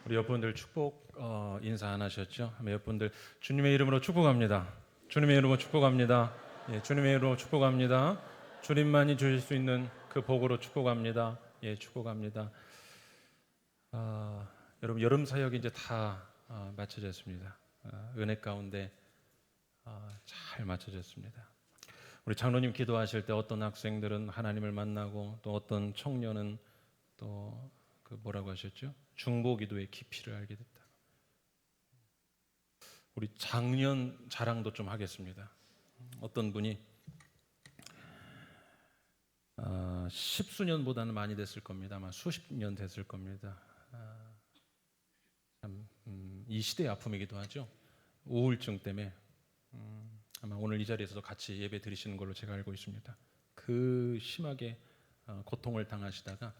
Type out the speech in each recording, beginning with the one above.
우리 옆분들 축복 인사 안 하셨죠? 옆분들 주님의 이름으로 축복합니다. 주님의 이름으로 축복합니다. 예, 주님의 이름으로 축복합니다. 주님만이 주실 수 있는 그 복으로 축복합니다. 예, 축복합니다. 여러분 여름 사역이 이제 다 마쳐졌습니다. 은혜 가운데 잘 마쳐졌습니다. 우리 장로님 기도하실 때 어떤 학생들은 하나님을 만나고 또 어떤 청년은 또 그 뭐라고 하셨죠? 중보 기도의 깊이를 알게 됐다. 우리 작년 자랑도 좀 하겠습니다. 어떤 분이 십수년보다는 많이 됐을 겁니다. 아마 수십 년 됐을 겁니다. 이 시대의 아픔이기도 하죠. 우울증 때문에 아마 오늘 이 자리에서도 같이 예배 드리시는 걸로 제가 알고 있습니다. 그 심하게 고통을 당하시다가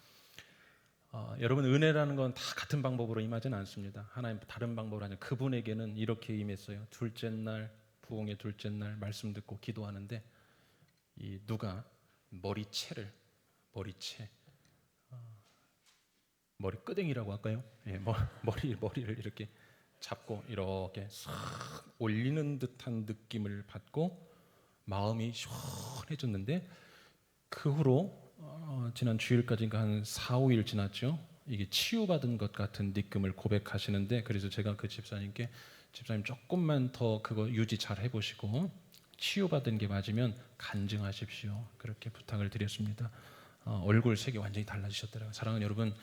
여러분 은혜라는 건 다 같은 방법으로 임하지는 않습니다. 하나님 다른 방법으로 하죠. 그분에게는 이렇게 임했어요. 둘째 날 부흥의 둘째 날 말씀 듣고 기도하는데 이 누가 머리채 머리끄댕이라고 할까요? 예, 머리를 이렇게 잡고 이렇게 싹 올리는 듯한 느낌을 받고 마음이 시원해졌는데 그 후로 지난 주일까지인가 한 4, 5일 지났죠. 이게 치유받은 것 같은 느낌을 고백하시는데 그래서 제가 그 집사님께 집사님 조금만 더 그거 유지 잘 해보시고 치유받은 게 맞으면 간증하십시오. 그렇게 부탁을 드렸습니다. 얼굴 색이 완전히 달라지셨더라고요. 사랑하는 여러분,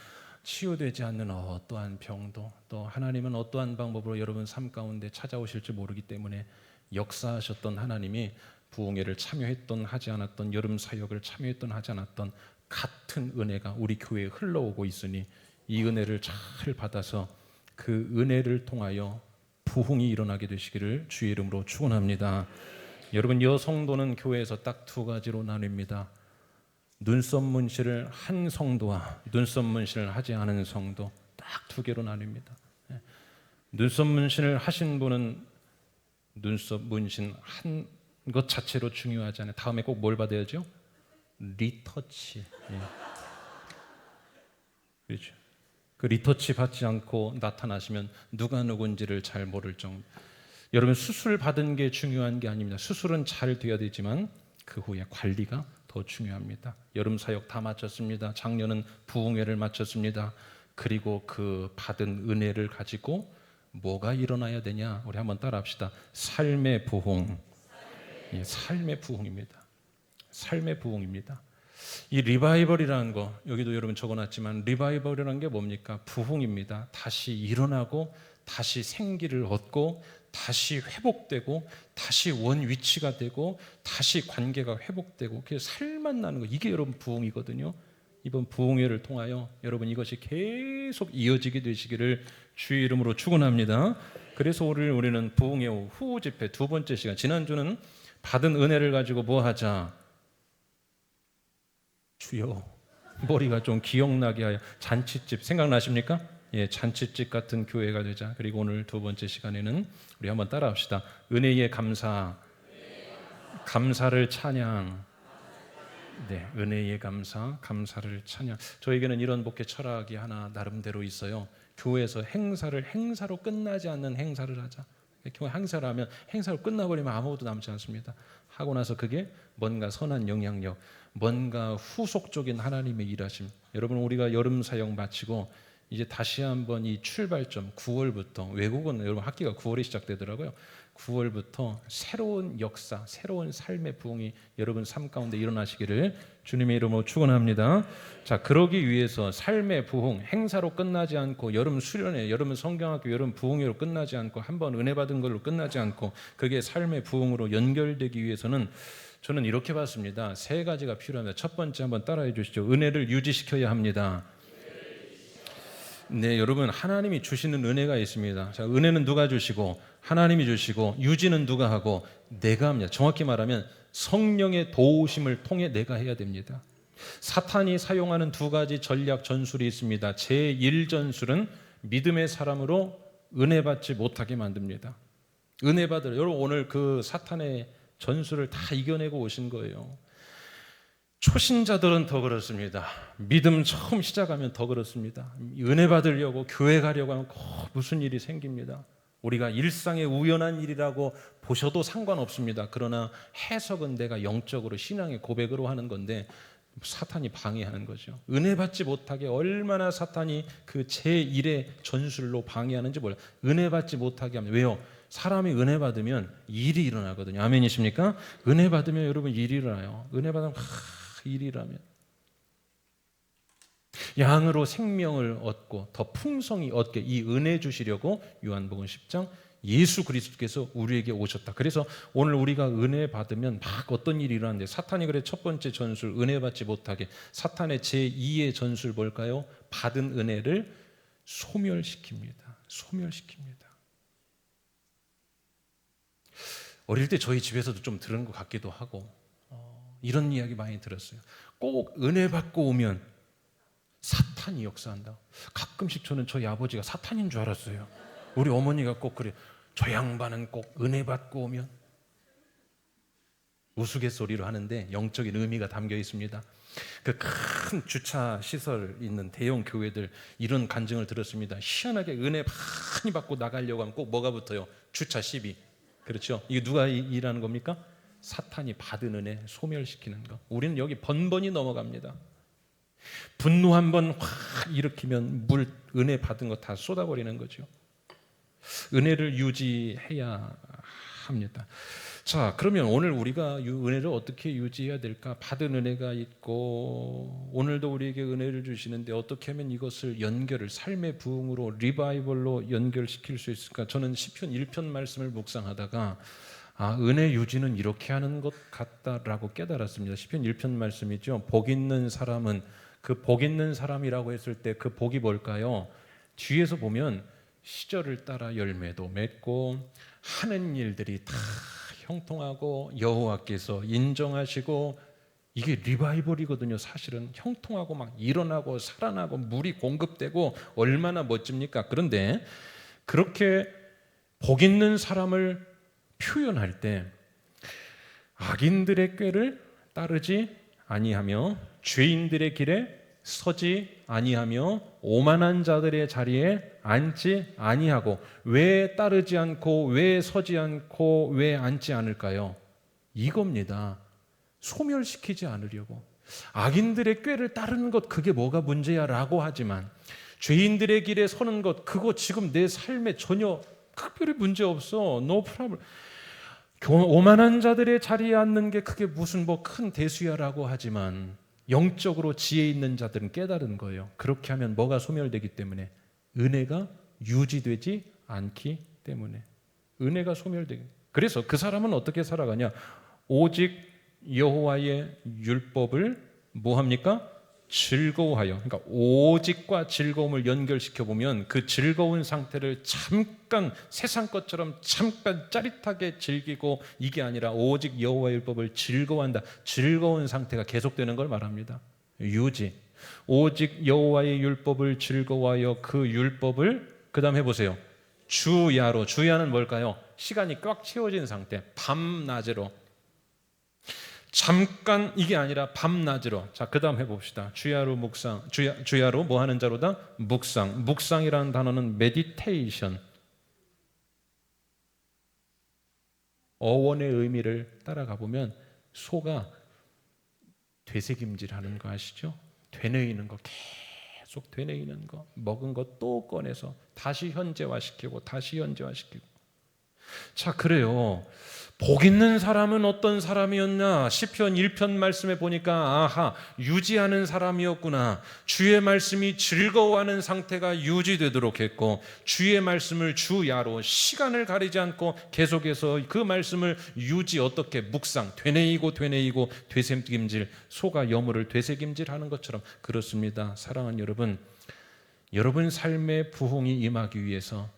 치유되지 않는 어떠한 병도 또 하나님은 어떠한 방법으로 여러분 삶 가운데 찾아오실지 모르기 때문에 역사하셨던 하나님이 부흥회를 참여했던 하지 않았던 여름 사역을 참여했던 하지 않았던 같은 은혜가 우리 교회에 흘러오고 있으니 이 은혜를 잘 받아서 그 은혜를 통하여 부흥이 일어나게 되시기를 주의 이름으로 축원합니다. 여러분 여성도는 교회에서 딱 두 가지로 나뉩니다. 눈썹 문신을 한 성도와 눈썹 문신을 하지 않은 성도 딱 두 개로 나뉩니다. 눈썹 문신을 하신 분은 눈썹 문신 한 것 자체로 중요하지 않아요. 다음에 꼭 뭘 받아야죠? 리터치. 그렇죠. 그 리터치 받지 않고 나타나시면 누가 누군지를 잘 모를 정도. 여러분 수술 받은 게 중요한 게 아닙니다. 수술은 잘 돼야 되지만 그 후에 관리가 더 중요합니다. 여름 사역 다 마쳤습니다. 작년은 부흥회를 마쳤습니다. 그리고 그 받은 은혜를 가지고 뭐가 일어나야 되냐? 우리 한번 따라합시다. 삶의 부흥. 예, 삶의 부흥입니다. 삶의 부흥입니다. 이 리바이벌이라는 거 여기도 여러분 적어놨지만 리바이벌이라는 게 뭡니까? 부흥입니다. 다시 일어나고 다시 생기를 얻고 다시 회복되고 다시 원 위치가 되고 다시 관계가 회복되고 그래서 살만 나는 거 이게 여러분 부흥이거든요. 이번 부흥회를 통하여 여러분 이것이 계속 이어지게 되시기를 주의 이름으로 축원합니다. 그래서 우리는 부흥회 후 집회 두 번째 시간 지난주는 받은 은혜를 가지고 뭐 하자? 주여 머리가 좀 기억나게 하여 잔치집 생각나십니까? 예, 잔치집 같은 교회가 되자. 그리고 오늘 두 번째 시간에는 우리 한번 따라합시다. 은혜의 감사, 감사를 찬양. 네, 은혜의 감사, 감사를 찬양. 저에게는 이런 목회 철학이 하나 나름대로 있어요. 교회에서 행사를 행사로 끝나지 않는 행사를 하자. 교회 행사를 하면 행사로 끝나버리면 아무것도 남지 않습니다. 하고 나서 그게 뭔가 선한 영향력, 뭔가 후속적인 하나님의 일하심. 여러분 우리가 여름 사역 마치고 이제 다시 한번 이 출발점 9월부터 외국은 여러분 학기가 9월에 시작되더라고요. 9월부터 새로운 역사, 새로운 삶의 부흥이 여러분 삶 가운데 일어나시기를 주님의 이름으로 축원합니다. 자, 그러기 위해서 삶의 부흥 행사로 끝나지 않고 여름 수련회, 여름 성경학교, 여름 부흥회로 끝나지 않고 한번 은혜 받은 걸로 끝나지 않고 그게 삶의 부흥으로 연결되기 위해서는 저는 이렇게 봤습니다. 세 가지가 필요합니다. 첫 번째 한번 따라해 주시죠. 은혜를 유지시켜야 합니다. 네, 여러분 하나님이 주시는 은혜가 있습니다. 자, 은혜는 누가 주시고 하나님이 주시고 유지는 누가 하고 내가 합니다. 정확히 말하면 성령의 도우심을 통해 내가 해야 됩니다. 사탄이 사용하는 두 가지 전략 전술이 있습니다. 제1전술은 믿음의 사람으로 은혜 받지 못하게 만듭니다. 은혜 받으러 여러분 오늘 그 사탄의 전술을 다 이겨내고 오신 거예요. 초신자들은 더 그렇습니다. 믿음 처음 시작하면 더 그렇습니다. 은혜 받으려고 교회 가려고 하면 꼭 무슨 일이 생깁니다. 우리가 일상의 우연한 일이라고 보셔도 상관없습니다. 그러나 해석은 내가 영적으로 신앙의 고백으로 하는 건데 사탄이 방해하는 거죠. 은혜 받지 못하게 얼마나 사탄이 그 제1의 전술로 방해하는지 몰라요. 은혜 받지 못하게 하면 왜요? 사람이 은혜 받으면 일이 일어나거든요. 아멘이십니까? 은혜 받으면 여러분 일이 일어나요. 은혜 받으면 일이 일어나면 양으로 생명을 얻고 더 풍성히 얻게 이 은혜 주시려고 요한복음 10장 예수 그리스도께서 우리에게 오셨다. 그래서 오늘 우리가 은혜 받으면 막 어떤 일이 일어나는데 사탄이 그래 첫 번째 전술 은혜 받지 못하게 사탄의 제2의 전술 뭘까요? 받은 은혜를 소멸시킵니다. 소멸시킵니다. 어릴 때 저희 집에서도 좀 들은 것 같기도 하고 이런 이야기 많이 들었어요. 꼭 은혜 받고 오면 사탄이 역사한다. 가끔씩 저는 저희 아버지가 사탄인 줄 알았어요. 우리 어머니가 꼭 그래. 저 양반은 꼭 은혜 받고 오면 우스갯소리로 하는데 영적인 의미가 담겨 있습니다. 그 큰 주차 시설 있는 대형 교회들 이런 간증을 들었습니다. 희한하게 은혜 많이 받고 나가려고 하면 꼭 뭐가 붙어요? 주차 시비. 그렇죠? 이게 누가 일하는 겁니까? 사탄이 받은 은혜 소멸시키는 거. 우리는 여기 번번이 넘어갑니다. 분노 한번 확 일으키면 은혜 받은 거 다 쏟아버리는 거죠. 은혜를 유지해야 합니다. 자, 그러면 오늘 우리가 은혜를 어떻게 유지해야 될까? 받은 은혜가 있고 오늘도 우리에게 은혜를 주시는데 어떻게 하면 이것을 삶의 부흥으로 리바이벌로 연결시킬 수 있을까? 저는 시편 1편 말씀을 묵상하다가 은혜 유지는 이렇게 하는 것 같다라고 깨달았습니다. 시편 1편 말씀이죠. 복 있는 사람은 그 복 있는 사람이라고 했을 때 그 복이 뭘까요? 뒤에서 보면 시절을 따라 열매도 맺고 하는 일들이 다 형통하고 여호와께서 인정하시고 이게 리바이벌이거든요. 사실은 형통하고 막 일어나고 살아나고 물이 공급되고 얼마나 멋집니까? 그런데 그렇게 복 있는 사람을 표현할 때 악인들의 꾀를 따르지 아니하며 죄인들의 길에 서지 아니하며 오만한 자들의 자리에 앉지 아니하고 왜 따르지 않고 왜 서지 않고 왜 앉지 않을까요? 이겁니다. 소멸시키지 않으려고. 악인들의 꾀를 따르는 것 그게 뭐가 문제야 라고 하지만 죄인들의 길에 서는 것 그거 지금 내 삶에 전혀 특별히 문제 없어. No problem. 오만한 자들의 자리에 앉는 게 그게 무슨 뭐 큰 대수야라고 하지만 영적으로 지혜 있는 자들은 깨달은 거예요. 그렇게 하면 뭐가 소멸되기 때문에 은혜가 유지되지 않기 때문에 은혜가 소멸되기. 그래서 그 사람은 어떻게 살아가냐? 오직 여호와의 율법을 뭐 합니까? 즐거워하여. 그러니까 오직과 즐거움을 연결시켜 보면 그 즐거운 상태를 잠깐 세상 것처럼 잠깐 짜릿하게 즐기고 이게 아니라 오직 여호와의 율법을 즐거워한다. 즐거운 상태가 계속되는 걸 말합니다. 유지. 오직 여호와의 율법을 즐거워하여 그 율법을 그다음 해보세요. 주야로. 주야는 뭘까요? 시간이 꽉 채워진 상태. 밤낮으로. 잠깐 이게 아니라 밤낮으로. 자, 그 다음 해봅시다. 주야로 묵상. 주야로 뭐 하는 자로다? 묵상. 묵상이라는 단어는 메디테이션. 어원의 의미를 따라가 보면 소가 되새김질하는 거 아시죠? 되뇌이는 거 계속 되뇌이는 거. 먹은 거 또 꺼내서 다시 현재화시키고 다시 현재화시키고. 자, 그래요. 복 있는 사람은 어떤 사람이었나? 시편 1편 말씀에 보니까 유지하는 사람이었구나. 주의 말씀이 즐거워하는 상태가 유지되도록 했고 주의 말씀을 주야로 시간을 가리지 않고 계속해서 그 말씀을 어떻게 묵상, 되뇌이고 되새김질, 소가 여물을 되새김질하는 것처럼 그렇습니다. 사랑하는 여러분 삶의 부흥이 임하기 위해서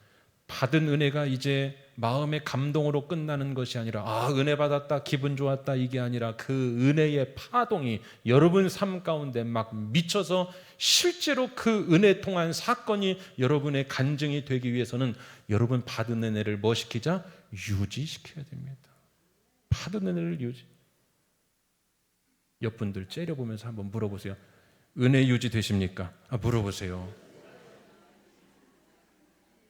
받은 은혜가 이제 마음의 감동으로 끝나는 것이 아니라 은혜 받았다 기분 좋았다 이게 아니라 그 은혜의 파동이 여러분 삶 가운데 막 미쳐서 실제로 그 은혜 통한 사건이 여러분의 간증이 되기 위해서는 여러분 받은 은혜를 뭐 시키자? 유지시켜야 됩니다. 받은 은혜를 유지. 옆분들 째려보면서 한번 물어보세요. 은혜 유지 되십니까? 물어보세요.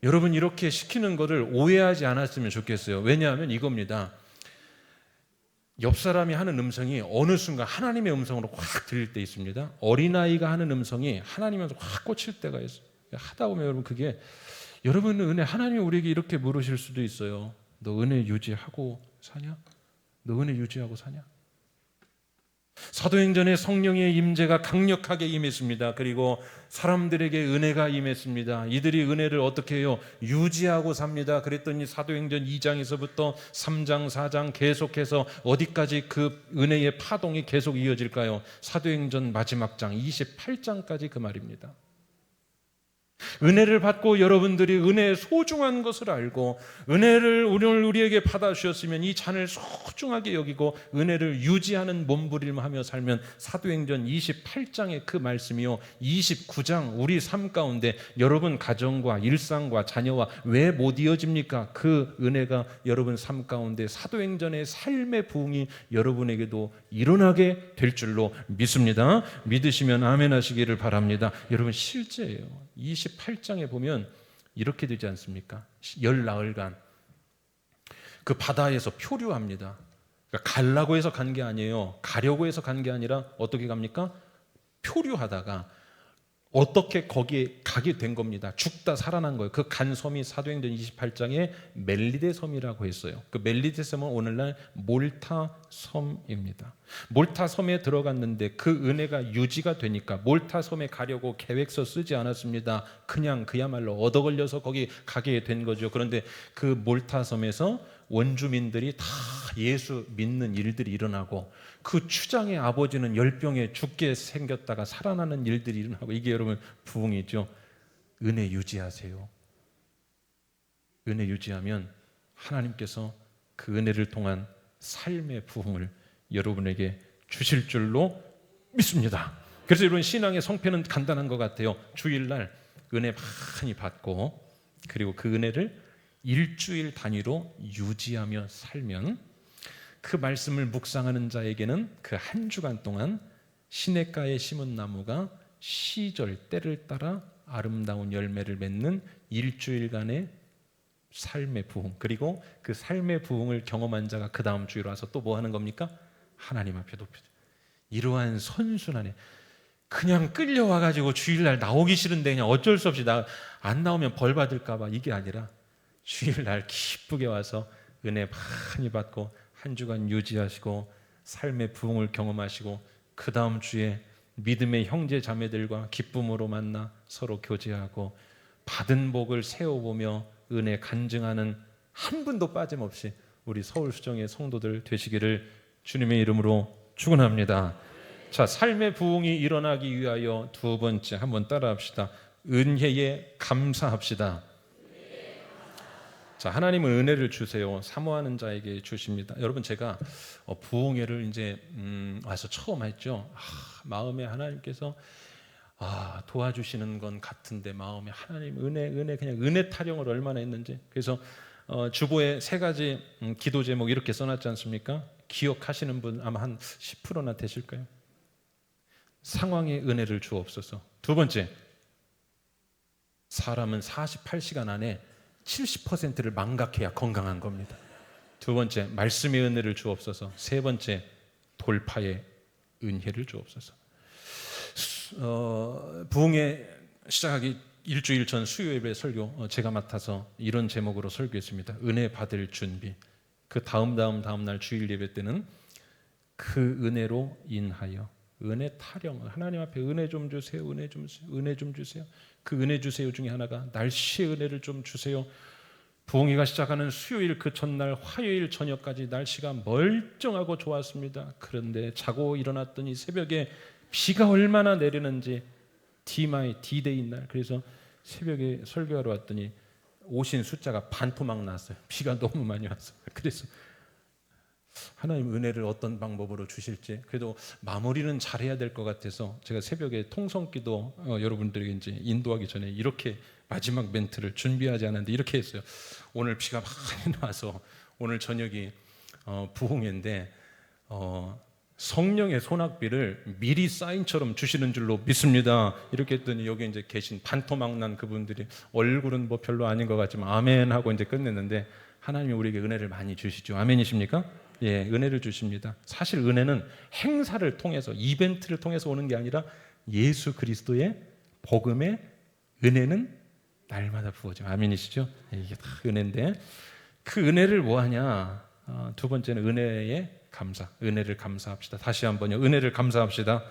여러분 이렇게 시키는 것을 오해하지 않았으면 좋겠어요. 왜냐하면 이겁니다. 옆 사람이 하는 음성이 어느 순간 하나님의 음성으로 확 들릴 때 있습니다. 어린아이가 하는 음성이 하나님한테 확 꽂힐 때가 있어요. 하다 보면 여러분 그게 여러분 은혜 하나님이 우리에게 이렇게 물으실 수도 있어요. 너 은혜 유지하고 사냐? 너 은혜 유지하고 사냐? 사도행전에 성령의 임재가 강력하게 임했습니다. 그리고 사람들에게 은혜가 임했습니다. 이들이 은혜를 어떻게 해요? 유지하고 삽니다. 그랬더니 사도행전 2장에서부터 3장, 4장 계속해서 어디까지 그 은혜의 파동이 계속 이어질까요? 사도행전 마지막 장 28장까지 그 말입니다. 은혜를 받고 여러분들이 은혜의 소중한 것을 알고 은혜를 오늘 우리에게 받아주셨으면 이 잔을 소중하게 여기고 은혜를 유지하는 몸부림하며 살면 사도행전 28장의 그 말씀이요 29장 우리 삶 가운데 여러분 가정과 일상과 자녀와 왜 못 이어집니까? 그 은혜가 여러분 삶 가운데 사도행전의 삶의 부흥이 여러분에게도 일어나게 될 줄로 믿습니다. 믿으시면 아멘 하시기를 바랍니다. 여러분 실제예요. 28장에 보면 이렇게 되지 않습니까? 열 나흘간 그 바다에서 표류합니다. 그러니까 가려고 해서 간 게 아니에요. 가려고 해서 간 게 아니라 어떻게 갑니까? 표류하다가 어떻게 거기에 가게 된 겁니다. 죽다 살아난 거예요. 그 간 섬이 사도행전 28장에 멜리데 섬이라고 했어요. 그 멜리데 섬은 오늘날 몰타 섬입니다. 몰타 섬에 들어갔는데 그 은혜가 유지가 되니까 몰타 섬에 가려고 계획서 쓰지 않았습니다. 그냥 그야말로 얻어 걸려서 거기 가게 된 거죠. 그런데 그 몰타 섬에서 원주민들이 다 예수 믿는 일들이 일어나고 그 추장의 아버지는 열병에 죽게 생겼다가 살아나는 일들이 일어나고 이게 여러분 부흥이죠. 은혜 유지하세요. 은혜 유지하면 하나님께서 그 은혜를 통한 삶의 부흥을 여러분에게 주실 줄로 믿습니다. 그래서 여러분 신앙의 성패는 간단한 것 같아요. 주일날 은혜 많이 받고 그리고 그 은혜를 일주일 단위로 유지하며 살면 그 말씀을 묵상하는 자에게는 그 한 주간 동안 시냇가에 심은 나무가 시절 때를 따라 아름다운 열매를 맺는 일주일간의 삶의 부흥, 그리고 그 삶의 부흥을 경험한 자가 그 다음 주일 와서 또 뭐 하는 겁니까? 하나님 앞에 높여줘. 이러한 선순환에 그냥 끌려와가지고 주일날 나오기 싫은데 그냥 어쩔 수 없이 안 나오면 벌 받을까봐 이게 아니라 주일날 기쁘게 와서 은혜 많이 받고 한 주간 유지하시고 삶의 부흥을 경험하시고 그 다음 주에 믿음의 형제 자매들과 기쁨으로 만나 서로 교제하고 받은 복을 세워보며 은혜 간증하는 한 분도 빠짐없이 우리 서울수정의 성도들 되시기를 주님의 이름으로 축원합니다. 자, 삶의 부흥이 일어나기 위하여 두 번째 한번 따라합시다. 은혜에 감사합시다. 자, 하나님은 은혜를 주세요. 사모하는 자에게 주십니다. 여러분 제가 부흥회를 이제 와서 처음 했죠. 마음에 하나님께서 도와주시는 건 같은데 마음에 하나님 은혜 그냥 은혜 타령을 얼마나 했는지. 그래서 주보에 세 가지 기도 제목 이렇게 써놨지 않습니까? 기억하시는 분 아마 한 10%나 되실까요? 상황의 은혜를 주옵소서. 두 번째, 사람은 48시간 안에 70%를 망각해야 건강한 겁니다. 두 번째, 말씀의 은혜를 주옵소서. 세 번째, 돌파의 은혜를 주옵소서. 부흥회 시작하기 일주일 전 수요 예배 설교 제가 맡아서 이런 제목으로 설교했습니다. 은혜 받을 준비. 그 다음 날 주일 예배 때는 그 은혜로 인하여 은혜 타령, 하나님 앞에 은혜 좀 주세요, 은혜 좀 주세요. 그 은혜 주세요 중에 하나가 날씨의 은혜를 좀 주세요. 부흥회가 시작하는 수요일 그 전날 화요일 저녁까지 날씨가 멀쩡하고 좋았습니다. 그런데 자고 일어났더니 새벽에 비가 얼마나 내리는지 D-Day 날, 그래서 새벽에 설교하러 왔더니 오신 숫자가 반토막 났어요. 비가 너무 많이 왔어요. 그래서 하나님 은혜를 어떤 방법으로 주실지 그래도 마무리는 잘해야 될 것 같아서 제가 새벽에 통성기도 여러분들에게 이제 인도하기 전에 이렇게 마지막 멘트를 준비하지 않았는데 이렇게 했어요. 오늘 비가 많이 나와서 오늘 저녁이 부흥회인데 성령의 소낙비를 미리 사인처럼 주시는 줄로 믿습니다. 이렇게 했더니 여기 이제 계신 반토막난 그분들이 얼굴은 뭐 별로 아닌 것 같지만 아멘 하고 이제 끝냈는데, 하나님이 우리에게 은혜를 많이 주시죠. 아멘이십니까? 예, 은혜를 주십니다. 사실 은혜는 행사를 통해서, 이벤트를 통해서 오는 게 아니라 예수 그리스도의 복음의 은혜는 날마다 부어져. 아멘이시죠? 이게 다 은혜인데, 그 은혜를 뭐 하냐? 두 번째는 은혜의 감사. 은혜를 감사합시다. 다시 한번요. 은혜를 감사합시다.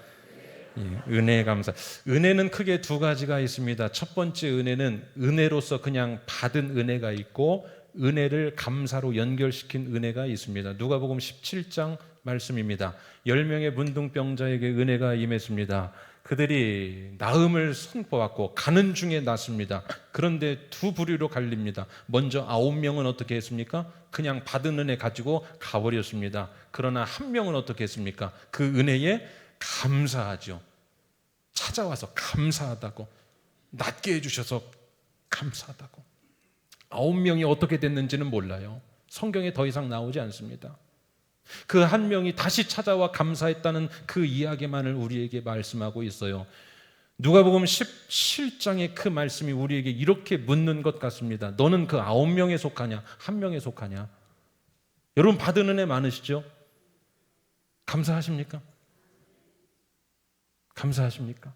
예, 은혜의 감사. 은혜는 크게 두 가지가 있습니다. 첫 번째 은혜는 은혜로서 그냥 받은 은혜가 있고, 은혜를 감사로 연결시킨 은혜가 있습니다. 누가복음 17장 말씀입니다. 10명의 문둥병자에게 은혜가 임했습니다. 그들이 나음을 선포하고 가는 중에 났습니다. 그런데 두 부류로 갈립니다. 먼저 9명은 어떻게 했습니까? 그냥 받은 은혜 가지고 가버렸습니다. 그러나 한 명은 어떻게 했습니까? 그 은혜에 감사하죠. 찾아와서 감사하다고, 낫게 해주셔서 감사하다고. 9명이 어떻게 됐는지는 몰라요. 성경에 더 이상 나오지 않습니다. 그 한 명이 다시 찾아와 감사했다는 그 이야기만을 우리에게 말씀하고 있어요. 누가복음 17장의 그 말씀이 우리에게 이렇게 묻는 것 같습니다. 너는 그 9명에 속하냐? 한 명에 속하냐? 여러분 받은 은혜 많으시죠? 감사하십니까? 감사하십니까?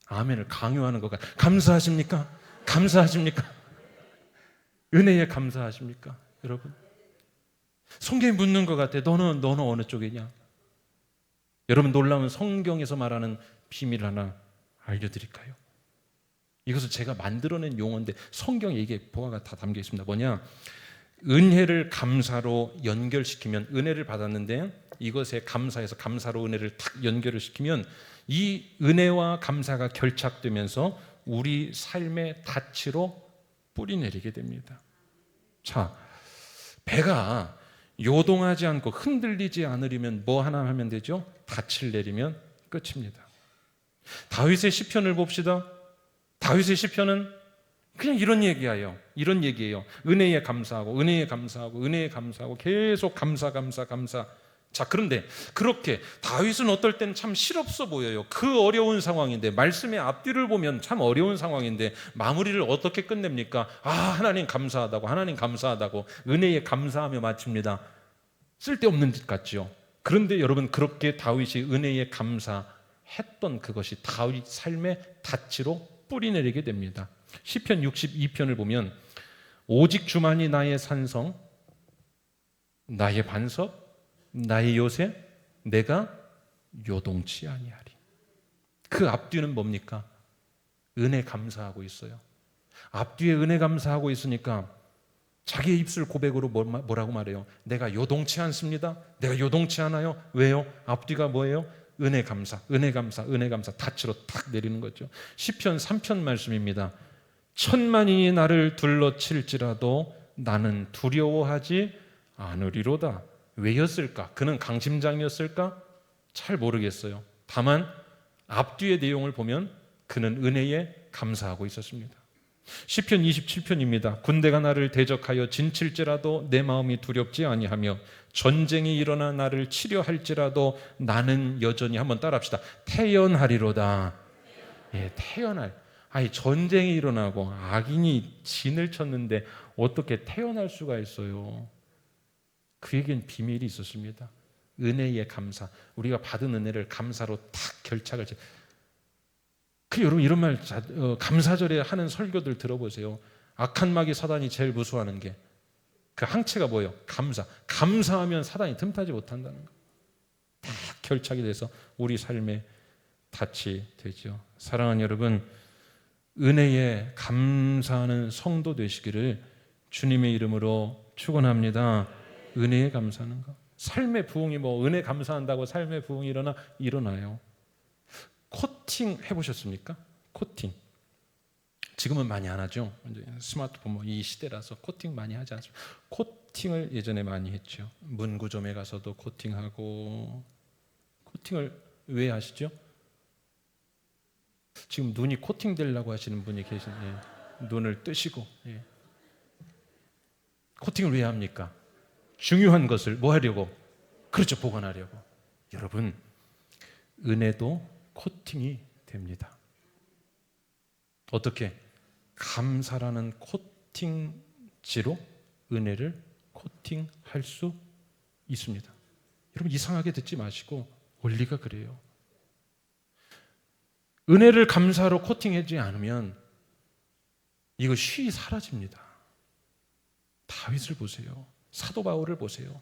아멘을 강요하는 것 같아요. 감사하십니까? 감사하십니까? 은혜에 감사하십니까? 여러분 성경이 묻는 것 같아요. 너는 어느 쪽이냐? 여러분 놀라운 성경에서 말하는 비밀 하나 알려드릴까요? 이것은 제가 만들어낸 용어인데 성경에 이게 보아가 다 담겨 있습니다. 뭐냐? 은혜를 감사로 연결시키면, 은혜를 받았는데 이것에 감사해서 감사로 은혜를 탁 연결을 시키면 이 은혜와 감사가 결착되면서 우리 삶의 닻으로 뿌리내리게 됩니다. 자, 배가 요동하지 않고 흔들리지 않으려면 뭐 하나 하면 되죠? 닻을 내리면 끝입니다. 다윗의 시편을 봅시다. 다윗의 시편은 그냥 이런 얘기예요. 이런 얘기예요. 은혜에 감사하고, 은혜에 감사하고, 은혜에 감사하고, 계속 감사. 자, 그런데 그렇게 다윗은 어떨 때는 참 실없어 보여요. 그 어려운 상황인데, 말씀의 앞뒤를 보면 참 어려운 상황인데 마무리를 어떻게 끝냅니까? 하나님 감사하다고, 하나님 감사하다고, 은혜에 감사하며 마칩니다. 쓸데없는 짓 같죠. 그런데 여러분, 그렇게 다윗이 은혜에 감사했던 그것이 다윗 삶의 닻으로 뿌리내리게 됩니다. 시편 62편을 보면 오직 주만이 나의 산성, 나의 반석, 나의 요새, 내가 요동치 아니하리. 그 앞뒤는 뭡니까? 은혜 감사하고 있어요. 앞뒤에 은혜 감사하고 있으니까 자기의 입술 고백으로 뭐라고 말해요? 내가 요동치 않습니다. 내가 요동치 않아요. 왜요? 앞뒤가 뭐예요? 은혜 감사, 은혜 감사, 은혜 감사. 닻으로 탁 내리는 거죠. 시편 3편 말씀입니다. 천만인이 나를 둘러칠지라도 나는 두려워하지 않으리로다. 왜였을까? 그는 강심장이었을까? 잘 모르겠어요. 다만 앞뒤의 내용을 보면 그는 은혜에 감사하고 있었습니다. 시편 27편입니다. 군대가 나를 대적하여 진칠지라도 내 마음이 두렵지 아니하며 전쟁이 일어나 나를 치려 할지라도 나는 여전히, 한번 따라합시다. 태연하리로다. 예, 태연할. 전쟁이 일어나고 악인이 진을 쳤는데 어떻게 태연할 수가 있어요? 그에겐 비밀이 있었습니다. 은혜의 감사. 우리가 받은 은혜를 감사로 탁 결착을. 여러분 이런 말 감사절에 하는 설교들 들어보세요. 악한 마귀 사단이 제일 무서워하는 게 그 항체가 뭐예요? 감사. 감사하면 사단이 틈타지 못한다는 거. 딱 결착이 돼서 우리 삶의 닻이 되죠. 사랑하는 여러분, 은혜에 감사하는 성도 되시기를 주님의 이름으로 축원합니다. 은혜에 감사하는 거. 삶의 부흥이 은혜 감사한다고 삶의 부흥이 일어나요. 코팅 해보셨습니까? 코팅. 지금은 많이 안 하죠. 스마트폰 이 시대라서 코팅 많이 하지 않습니다. 코팅을 예전에 많이 했죠. 문구점에 가서도 코팅하고. 코팅을 왜 하시죠? 지금 눈이 코팅 되려고 하시는 분이 눈을 뜨시고. 코팅을 왜 합니까? 중요한 것을 뭐 하려고? 그렇죠, 보관하려고. 여러분, 은혜도 코팅이 됩니다. 어떻게? 감사라는 코팅지로 은혜를 코팅할 수 있습니다. 여러분, 이상하게 듣지 마시고 원리가 그래요. 은혜를 감사로 코팅하지 않으면 이거 쉬이 사라집니다. 다윗을 보세요. 사도 바울을 보세요.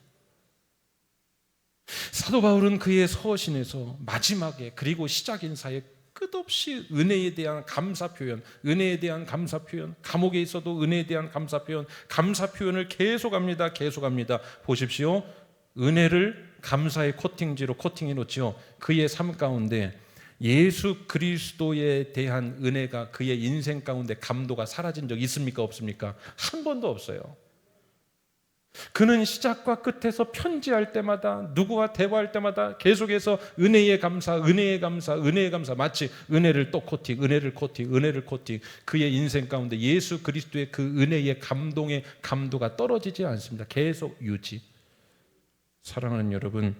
사도 바울은 그의 서신에서 마지막에 그리고 시작 인사에 끝없이 은혜에 대한 감사 표현, 은혜에 대한 감사 표현, 감옥에 있어도 은혜에 대한 감사 표현, 감사 표현을 계속합니다. 계속합니다. 보십시오. 은혜를 감사의 코팅지로 코팅해 놓지요. 그의 삶 가운데 예수 그리스도에 대한 은혜가 그의 인생 가운데 감도가 사라진 적 있습니까? 없습니까? 한 번도 없어요. 그는 시작과 끝에서 편지할 때마다 누구와 대화할 때마다 계속해서 은혜의 감사, 은혜의 감사, 은혜의 감사, 마치 은혜를 또 코팅, 은혜를 코팅, 은혜를 코팅. 그의 인생 가운데 예수 그리스도의 그 은혜의 감동의 감도가 떨어지지 않습니다. 계속 유지. 사랑하는 여러분,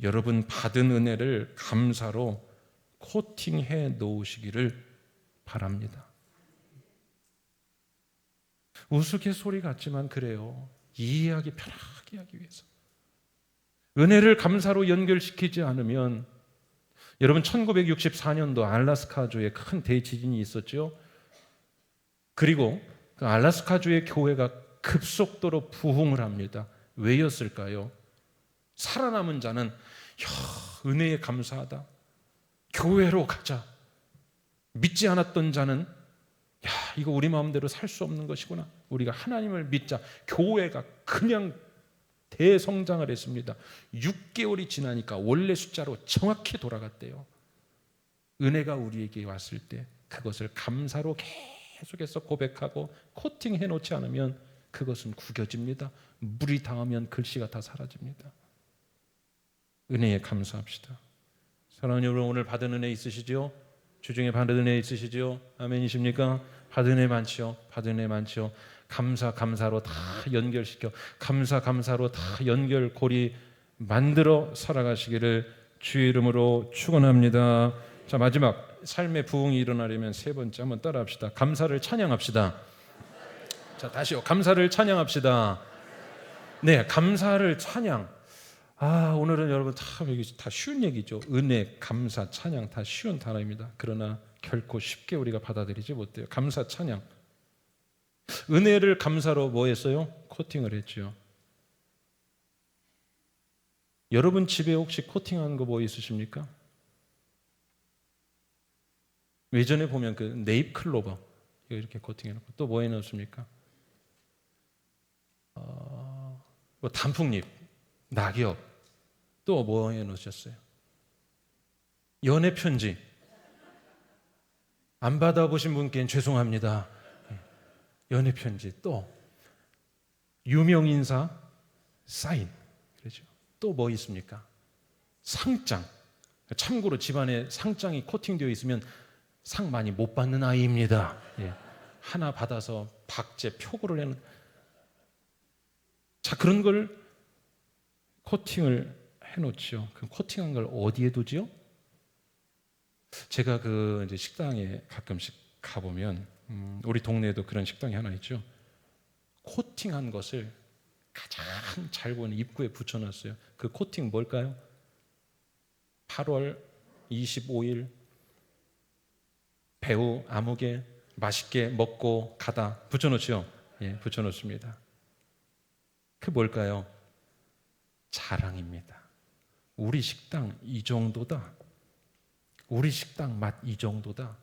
여러분 받은 은혜를 감사로 코팅해 놓으시기를 바랍니다. 우스갯소리 같지만 그래요. 이해하기 편하게 하기 위해서. 은혜를 감사로 연결시키지 않으면, 여러분 1964년도 알래스카주에 큰 대지진이 있었죠. 그리고 그 알래스카주의 교회가 급속도로 부흥을 합니다. 왜였을까요? 살아남은 자는 은혜에 감사하다, 교회로 가자. 믿지 않았던 자는 이거 우리 마음대로 살 수 없는 것이구나, 우리가 하나님을 믿자. 교회가 그냥 대성장을 했습니다. 6개월이 지나니까 원래 숫자로 정확히 돌아갔대요. 은혜가 우리에게 왔을 때 그것을 감사로 계속해서 고백하고 코팅해 놓지 않으면 그것은 구겨집니다. 물이 닿으면 글씨가 다 사라집니다. 은혜에 감사합시다. 사랑하는 여러분, 오늘 받은 은혜 있으시죠? 주중에 받은 은혜 있으시죠? 아멘이십니까? 받은 은혜 많지요? 받은 은혜 많지요? 감사로 다 연결시켜, 감사로 다 연결고리 만들어 살아가시기를 주의 이름으로 축원합니다. 자, 마지막, 삶의 부흥이 일어나려면 세 번째 한번 따라합시다. 감사를 찬양합시다. 자, 다시요. 감사를 찬양합시다. 네, 감사를 찬양. 오늘은 여러분 다 쉬운 얘기죠. 은혜, 감사, 찬양 다 쉬운 단어입니다. 그러나 결코 쉽게 우리가 받아들이지 못해요. 감사, 찬양. 은혜를 감사로 뭐 했어요? 코팅을 했죠. 여러분 집에 혹시 코팅한 거 뭐 있으십니까? 예전에 보면 그 네잎 클로버 이렇게 코팅해놓고 또 뭐 해놓습니까? 뭐 단풍잎, 낙엽, 또 뭐 해놓으셨어요? 연애 편지. 안 받아보신 분께는 죄송합니다. 연애 편지, 또 유명 인사 사인, 그렇죠? 또 뭐 있습니까? 상장. 참고로 집안에 상장이 코팅되어 있으면 상 많이 못 받는 아이입니다. 하나 받아서 박제, 표고를 해놓은. 자, 그런 걸 코팅을 해놓지요. 그 코팅한 걸 어디에 두지요? 제가 그 이제 식당에 가끔씩 가보면 우리 동네에도 그런 식당이 하나 있죠. 코팅한 것을 가장 잘 보이는 입구에 붙여놨어요. 그 코팅 뭘까요? 8월 25일 배우 아무개 맛있게 먹고 가다 붙여놓죠. 붙여놓습니다. 그 뭘까요? 자랑입니다. 우리 식당 이 정도다. 우리 식당 맛 이 정도다.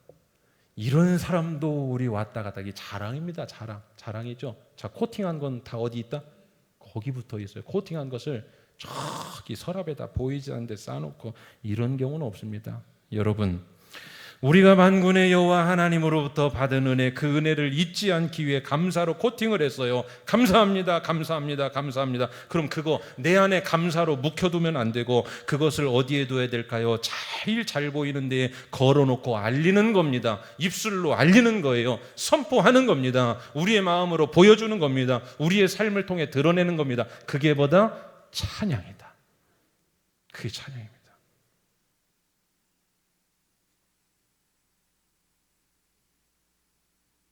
이런 사람도 우리 왔다 갔다. 이게 자랑입니다. 자랑이죠. 자, 코팅한 건 다 어디 있다? 거기 붙어 있어요. 코팅한 것을 저기 서랍에다 보이지 않는 데 쌓아놓고 이런 경우는 없습니다. 여러분, 우리가 만군의 여호와 하나님으로부터 받은 은혜, 그 은혜를 잊지 않기 위해 감사로 코팅을 했어요. 감사합니다, 감사합니다, 감사합니다. 그럼 그거 내 안에 감사로 묵혀두면 안 되고 그것을 어디에 둬야 될까요? 제일 잘 보이는 데에 걸어놓고 알리는 겁니다. 입술로 알리는 거예요. 선포하는 겁니다. 우리의 마음으로 보여주는 겁니다. 우리의 삶을 통해 드러내는 겁니다. 그게 보다 찬양이다. 그게 찬양입니다.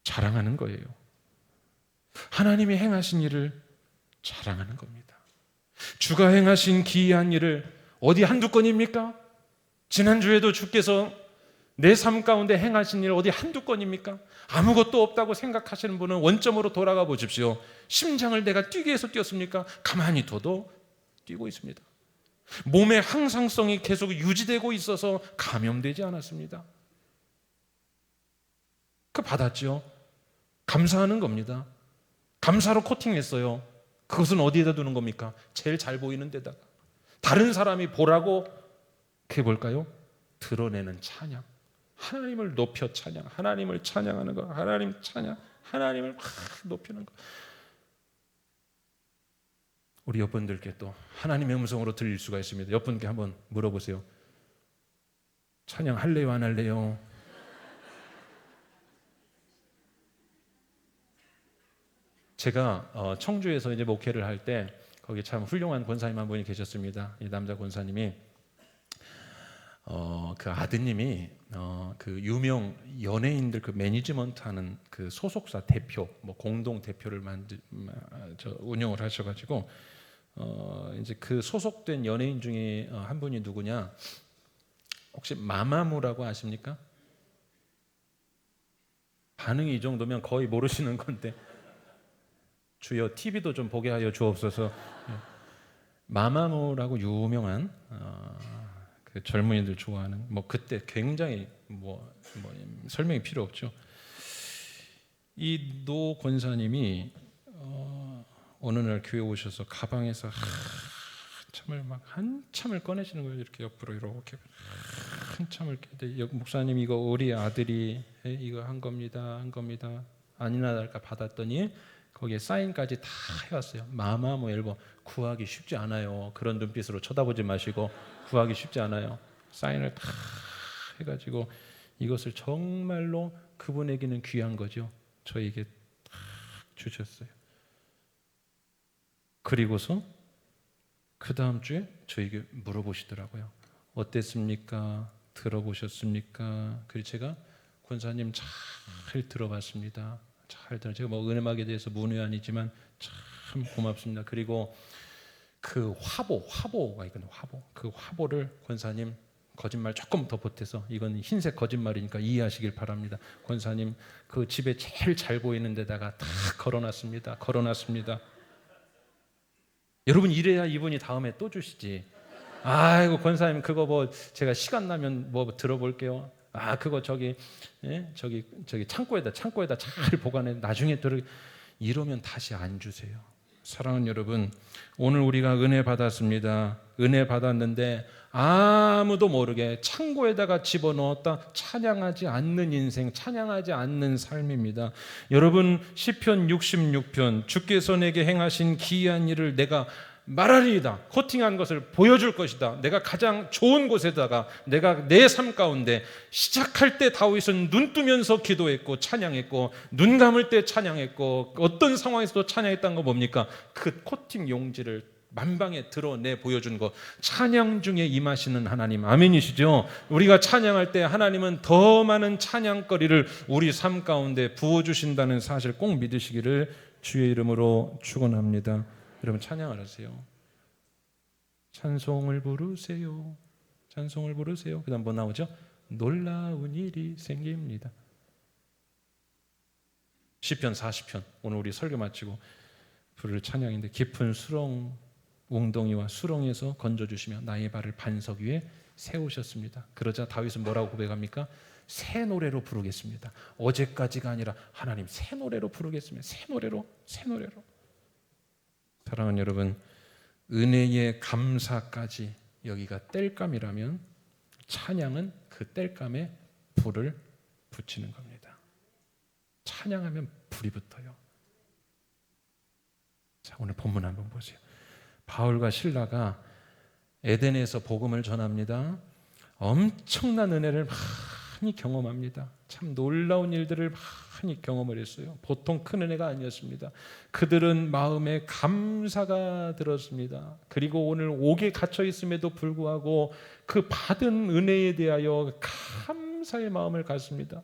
자랑하는 거예요. 하나님이 행하신 일을 자랑하는 겁니다. 주가 행하신 기이한 일을 어디 한두 건입니까? 지난주에도 주께서 내 삶 가운데 행하신 일 어디 한두 건입니까? 아무것도 없다고 생각하시는 분은 원점으로 돌아가 보십시오. 심장을 내가 뛰게 해서 뛰었습니까? 가만히 둬도 뛰고 있습니다. 몸의 항상성이 계속 유지되고 있어서 감염되지 않았습니다. 그 받았죠. 감사하는 겁니다. 감사로 코팅했어요. 그것은 어디에다 두는 겁니까? 제일 잘 보이는 데다가. 다른 사람이 보라고 그게 뭘까요? 드러내는 찬양. 하나님을 높여 찬양. 하나님을 찬양하는 거. 하나님 찬양. 하나님을 막 높이는 거. 우리 옆분들께 또 하나님의 음성으로 들릴 수가 있습니다. 옆분께 한번 물어보세요. 찬양 할래요, 안 할래요? 제가 청주에서 이제 목회를 할 때 거기 참 훌륭한 권사님 한 분이 계셨습니다. 이 남자 권사님이 그 아드님이 그 유명 연예인들 그 매니지먼트하는 그 소속사 대표, 뭐 공동 대표를 운영을 하셔가지고 이제 그 소속된 연예인 중에 한 분이 누구냐? 혹시 마마무라고 아십니까? 반응이 이 정도면 거의 모르시는 건데. 주여 TV도 좀 보게 하여 주옵소서. 마마무라고 유명한 그 젊은이들 좋아하는 뭐 그때 굉장히 뭐 설명이 필요 없죠. 이 노 권사님이 어느 날 교회 오셔서 가방에서 한참을 꺼내시는 거예요. 이렇게 옆으로 이렇게 한참을. 목사님 이거 우리 아들이 이거 한 겁니다. 아니나 다를까 받았더니 거기에 사인까지 다 해왔어요. 마마무 앨범 구하기 쉽지 않아요. 그런 눈빛으로 쳐다보지 마시고 구하기 쉽지 않아요. 사인을 다 해가지고 이것을 정말로 그분에게는 귀한 거죠. 저에게 다 주셨어요. 그리고서 그 다음 주에 저에게 물어보시더라고요. 어땠습니까? 들어보셨습니까? 그래서 제가 권사님 잘 들어봤습니다. 제가 뭐 은혜막에 대해서 문외한이지만 참 고맙습니다. 그리고 그 화보가 있거든요. 그 화보를 권사님 거짓말 조금 더 보태서 이건 흰색 거짓말이니까 이해하시길 바랍니다. 권사님 그 집에 제일 잘 보이는 데다가 다 걸어놨습니다. 여러분 이래야 이분이 다음에 또 주시지. 아이고 권사님 그거 뭐 제가 시간 나면 뭐 들어볼게요. 그거 저기 창고에다 잘 보관해. 나중에 이러면 다시 안 주세요. 사랑하는 여러분, 오늘 우리가 은혜 받았습니다. 은혜 받았는데 아무도 모르게 창고에다가 집어넣었다 찬양하지 않는 인생, 찬양하지 않는 삶입니다. 여러분 시편 66편 주께서 내게 행하신 기이한 일을 내가 말하리이다. 코팅한 것을 보여줄 것이다. 내가 가장 좋은 곳에다가 내가 내 삶 가운데 시작할 때 다윗은 눈 뜨면서 기도했고 찬양했고 눈 감을 때 찬양했고 어떤 상황에서도 찬양했다는 거 뭡니까? 그 코팅 용지를 만방에 드러내 보여준 것. 찬양 중에 임하시는 하나님, 아멘이시죠? 우리가 찬양할 때 하나님은 더 많은 찬양거리를 우리 삶 가운데 부어주신다는 사실 꼭 믿으시기를 주의 이름으로 축원합니다. 여러분 찬양을 하세요. 찬송을 부르세요. 그 다음 뭐 나오죠? 놀라운 일이 생깁니다. 시편 40편 오늘 우리 설교 마치고 부를 찬양인데 깊은 수렁 웅덩이와 수렁에서 건져주시며 나의 발을 반석 위에 세우셨습니다. 그러자 다윗은 뭐라고 고백합니까? 새 노래로 부르겠습니다. 어제까지가 아니라 하나님 새 노래로 부르겠습니다. 새 노래로. 사랑하는 여러분, 은혜의 감사까지 여기가 땔감이라면 찬양은 그 땔감의 불을 붙이는 겁니다. 찬양하면 불이 붙어요. 자, 오늘 본문 한번 보세요. 바울과 실라가 에덴에서 복음을 전합니다. 엄청난 은혜를 많이 경험합니다. 참 놀라운 일들을 많이 경험을 했어요. 보통 큰 은혜가 아니었습니다. 그들은 마음에 감사가 들었습니다. 그리고 오늘 옥에 갇혀 있음에도 불구하고 그 받은 은혜에 대하여 감사의 마음을 갖습니다.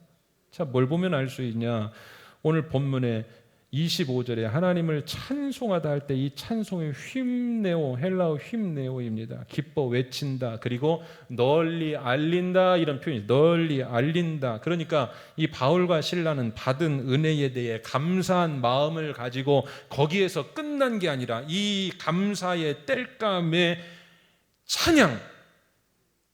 자, 뭘 보면 알 수 있냐? 오늘 본문에 25절에 하나님을 찬송하다 할 때 이 찬송의 휄네오, 헬라어 휄네오입니다. 기뻐 외친다, 그리고 널리 알린다, 이런 표현이 널리 알린다. 그러니까 이 바울과 실라는 받은 은혜에 대해 감사한 마음을 가지고 거기에서 끝난 게 아니라 이 감사의 땔감에 찬양,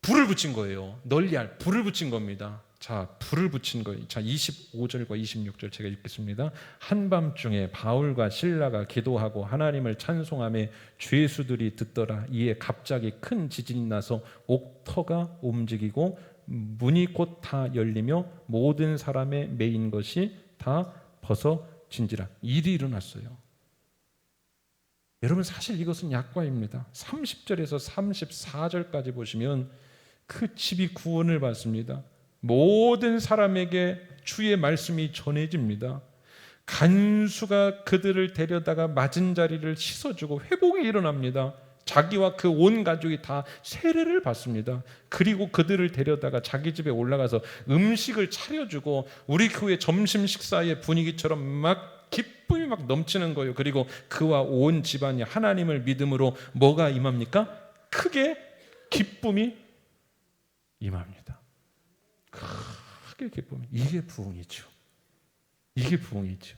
불을 붙인 거예요. 널리 불을 붙인 겁니다. 자, 불을 붙인 거예요. 자, 25절과 26절 제가 읽겠습니다. 한밤중에 바울과 실라가 기도하고 하나님을 찬송하며 죄수들이 듣더라. 이에 갑자기 큰 지진이 나서 옥터가 움직이고 문이 곧 다 열리며 모든 사람의 매인 것이 다 벗어진지라. 일이 일어났어요. 여러분, 사실 이것은 약과입니다. 30절에서 34절까지 보시면 그 집이 구원을 받습니다. 모든 사람에게 주의 말씀이 전해집니다. 간수가 그들을 데려다가 맞은 자리를 씻어주고 회복이 일어납니다. 자기와 그 온 가족이 다 세례를 받습니다. 그리고 그들을 데려다가 자기 집에 올라가서 음식을 차려주고 우리 교회 점심 식사의 분위기처럼 막 기쁨이 막 넘치는 거예요. 그리고 그와 온 집안이 하나님을 믿음으로 뭐가 임합니까? 크게 기쁨이 임합니다. 크게 기쁨이. 이게 부흥이죠. 이게 부흥이죠.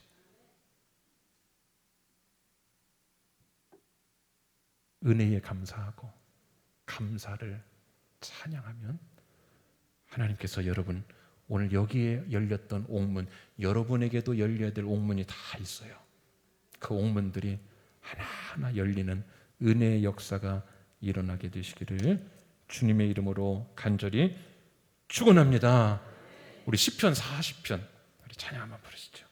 은혜에 감사하고 감사를 찬양하면 하나님께서 여러분, 오늘 여기에 열렸던 옥문, 여러분에게도 열려야 될 옥문이 다 있어요. 그 옥문들이 하나하나 열리는 은혜의 역사가 일어나게 되시기를 주님의 이름으로 간절히 축원합니다. 우리 시편 40편 우리 찬양 한번 부르시죠.